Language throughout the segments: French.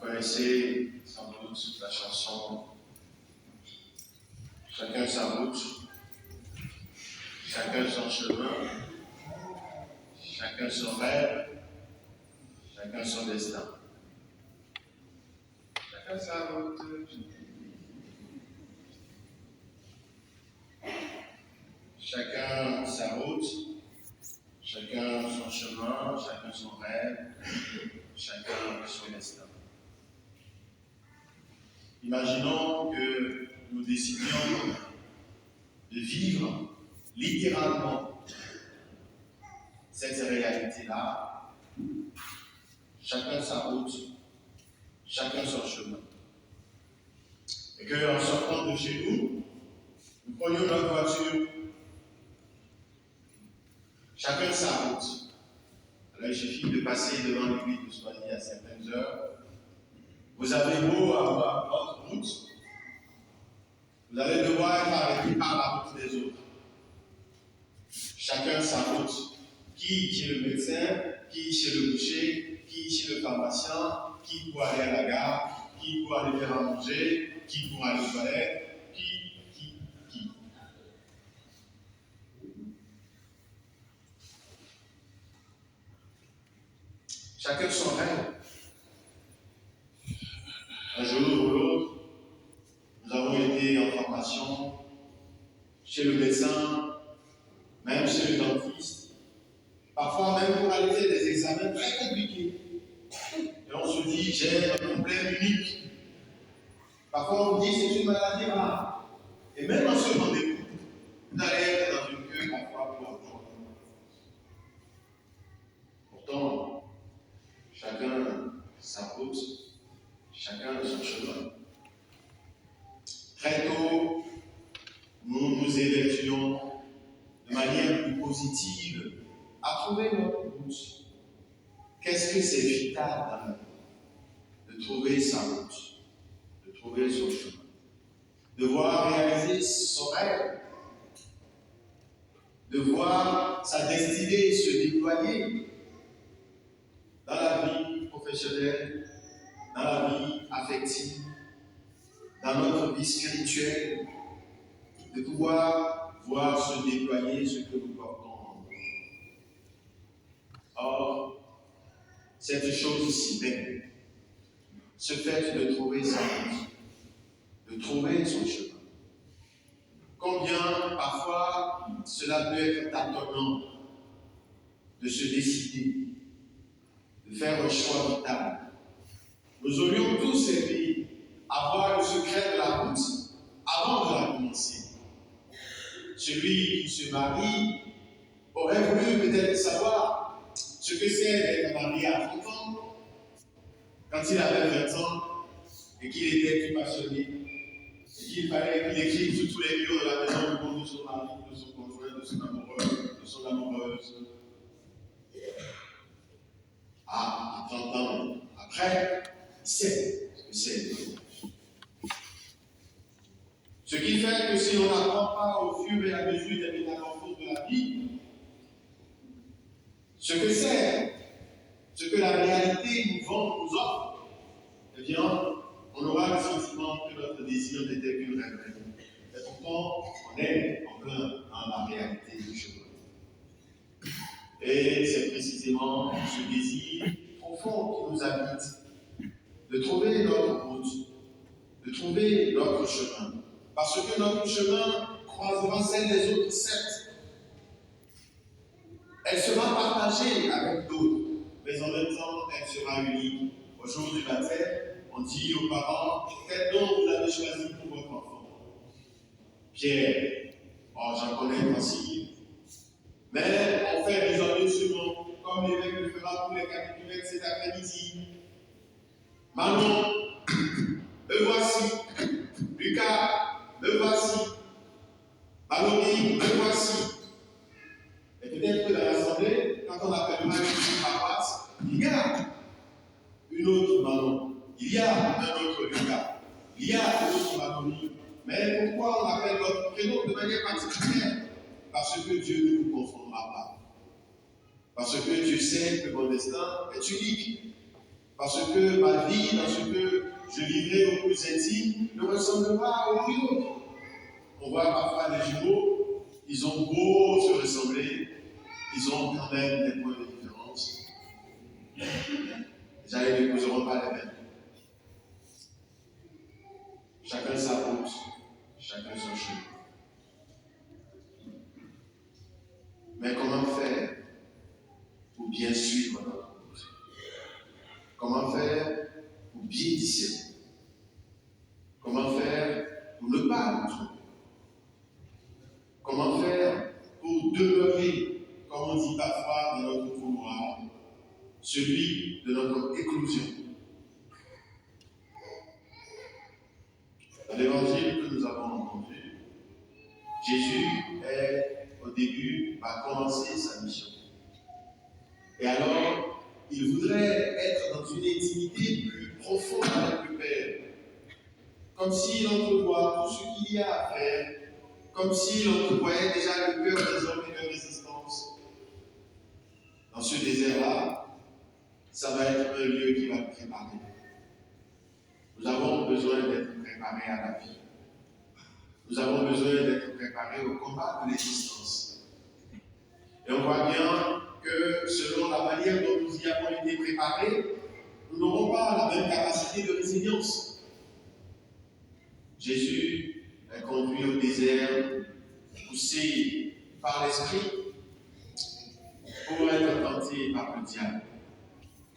connaissez sans doute la chanson « Chacun sa route, chacun son chemin, chacun son rêve, chacun son destin. » Chacun sa route. Chacun sa route, chacun son chemin, chacun son rêve, chacun son destin. Imaginons que nous décidions de vivre littéralement cette réalité-là, chacun sa route, chacun son chemin. Et qu'en sortant de chez nous, nous prenions notre voiture, chacun sa route. Alors il suffit de passer devant l'église de Soigny à certaines heures. Vous avez beau avoir votre route, vous allez devoir être arrêté par la route des autres. Chacun sa route. Qui chez le médecin, qui chez le boucher, qui chez le pharmacien, qui pour aller à la gare, qui pour aller faire à manger, qui pour aller aux toilettes, qui. Chacun son rêve. Un jour ou l'autre, nous avons été en formation chez le médecin, même chez le dentiste, parfois même pour aller faire des examens très compliqués. Et on se dit, j'ai un problème unique. Parfois on dit, c'est une maladie rare. Et même en ce rendez-vous, vous allez être dans une queue parfois pour attendre. Pourtant, chacun sa route, chacun son chemin. Très tôt, nous nous évertuons de manière plus positive à trouver notre route. Qu'est-ce que c'est vital dans la vie? De trouver sa route, de trouver son chemin, de voir réaliser son rêve, de voir sa destinée se déployer dans la vie professionnelle, dans la vie affective, dans notre vie spirituelle, de pouvoir voir se déployer ce que nous portons en nous. Or, cette chose si belle, ce fait de trouver sa route, de trouver son chemin. Combien, parfois, cela peut être tâtonnant de se décider, de faire un choix vital. Nous aurions tous aimé avoir le secret de la route avant de la commencer. Celui qui se marie aurait voulu peut-être savoir ce que c'est d'être marié à 30 ans, quand il avait 20 ans et qu'il était tout passionné, et qu'il fallait qu'il écrive sur tous les murs de la maison le nom de son mari, de son conjoint, de son amoureux, de son amoureuse. À 30 ans après, il sait ce que c'est. Ce qui fait que si on n'apprend pas au fur et à mesure des métamorphoses de la vie, ce que c'est, ce que la réalité nous vend, nous offre, eh bien, on aura le sentiment que notre désir n'était qu'une rêverie. Et pourtant, on est en plein dans la réalité du chemin. Et c'est précisément ce désir profond qui nous habite, de trouver notre route, de trouver notre chemin. Parce que notre chemin croisera celle des autres, certes. Elle sera partagée avec d'autres, mais en même temps, elle sera unique. Au jour du baptême, on dit aux parents, quel nom vous avez choisi pour votre enfant? Pierre. Oh, j'en connais un facile. Mais on fait désormais ce nom, comme l'évêque le fera pour les capitulaires cet après-midi. Manon, me voici. Lucas, me voici. Maloni, me voici. Et peut-être que dans l'Assemblée, quand on appelle une paroisse, il y a une autre Manon, il y a un autre Lucas, il y a un autre Maloni. Mais pourquoi on appelle notre prénom de manière particulière? Parce que Dieu ne vous confondra pas. Parce que Dieu sait que mon destin est unique. Parce que ma vie, dans ce que je vivrai au plus intime, ne ressemble pas au plus autre. On voit parfois des jumeaux, ils ont beau se ressembler, ils ont quand même des points de différence. Déjà, ils n'épouseront pas les mêmes. Chacun sa route, chacun son chemin. Mais comment faire pour bien suivre notre route? Comment faire pour bien discerner? Comment faire pour ne pas nous tromper? Comment faire pour demeurer, comme on dit parfois dans notre couloir, celui de notre éclosion? Dans l'évangile que nous avons entendu, Jésus au début, va commencer sa mission. Et alors, il voudrait être dans une intimité plus profonde avec le Père, comme s'il entrevoit tout ce qu'il y a à faire, comme s'il entrevoyait déjà le cœur des hommes et de résistance. Dans ce désert-là, ça va être un lieu qui va nous préparer. Nous avons besoin d'être préparés à la vie. Nous avons besoin d'être préparés au combat de l'existence. Et on voit bien que selon la manière dont nous y avons été préparés, nous n'aurons pas la même capacité de résilience. Jésus est conduit au désert, poussé par l'Esprit, pour être tenté par le diable.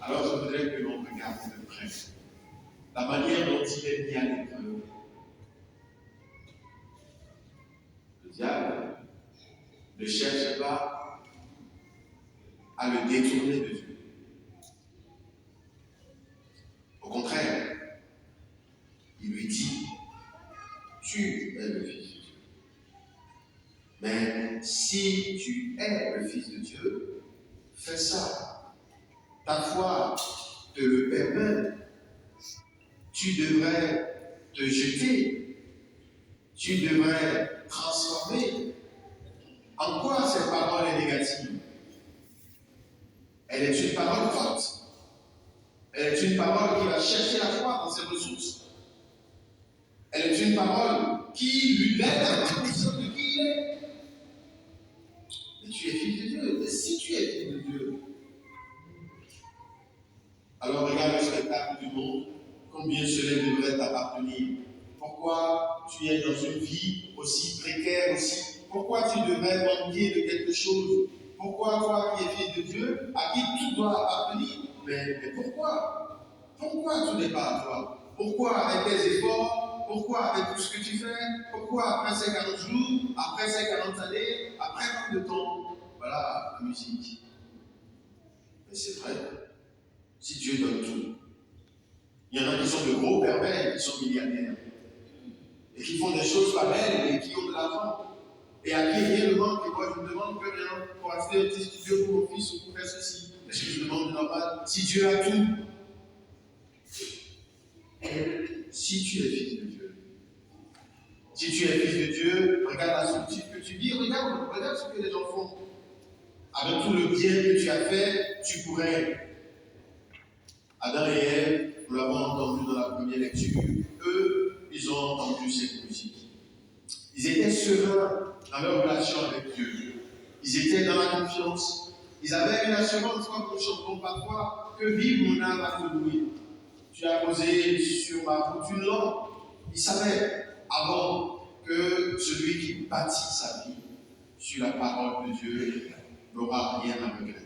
Alors je voudrais que l'on regarde de près la manière dont il est mis à l'épreuve. Le diable ne cherche pas à le détourner de Dieu. Au contraire, il lui dit, tu es le Fils de Dieu. Mais si tu es le Fils de Dieu, fais ça. Ta foi te le permet. Tu devrais te jeter. Tu devrais transformer. En quoi cette parole est négative? Elle est une parole forte. Elle est une parole qui va chercher la foi dans ses ressources. Elle est une parole qui lui aide à être conscient de qui il est. Mais tu es fils de Dieu. Et si tu es fils de Dieu, alors regarde le spectacle du monde. Combien cela devrait t'appartenir? Pourquoi tu es dans une vie aussi précaire aussi? Pourquoi tu devrais manquer de quelque chose? Pourquoi toi qui es fils de Dieu, à qui tout doit appartenir? Mais pourquoi? Pourquoi tout n'est pas à toi? Pourquoi avec tes efforts? Pourquoi avec tout ce que tu fais? Pourquoi après ces 40 jours, après ces 40 années, après tant de temps? Voilà la musique. Mais c'est vrai. Si Dieu donne tout, il y en a qui sont de gros pervers, qui sont millionnaires, et qui font des choses pareilles et qui ont de l'argent, et à qui rien ne manque. Et moi, je me demande que rien pour acheter un petit studio pour mon fils ou pour faire ceci. Est-ce que je demande normal? Si Dieu a tout, si tu es fils de Dieu, si tu es fils de Dieu, regarde la solitude que tu vis, regarde ce que les gens font. Avec tout le bien que tu as fait, tu pourrais. Adam et Ève, nous l'avons entendu dans la première lecture, eux, ils ont entendu cette musique. Ils étaient sereins dans leur relation avec Dieu. Ils étaient dans la confiance. Ils avaient une assurance, comme nous chantons parfois, que vive mon âme à te louer. Tu as posé sur ma route une lampe. Ils savaient avant que celui qui bâtit sa vie sur la parole de Dieu n'aura rien à regretter.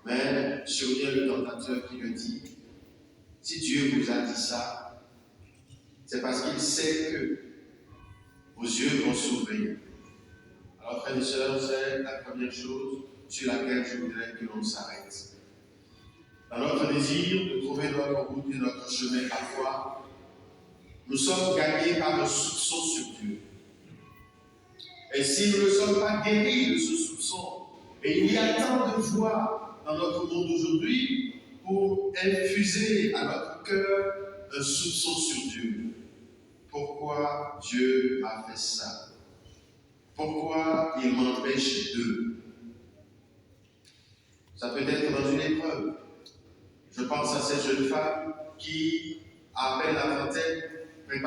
Mais survient le tentateur qui le dit. Si Dieu vous a dit ça, c'est parce qu'il sait que vos yeux vont s'ouvrir. Alors, frères et sœurs, c'est la première chose sur laquelle je voudrais que l'on s'arrête. Dans notre désir de trouver notre route et notre chemin, parfois, nous sommes gagnés par un soupçon sur Dieu. Et si nous ne sommes pas guéris de ce soupçon, et il y a tant de joie dans notre monde aujourd'hui pour infuser à notre cœur un soupçon sur Dieu. Pourquoi Dieu a fait ça? Pourquoi il m'empêche d'eux? Ça peut être dans une épreuve. Je pense à cette jeune femme qui, à peine la trentaine,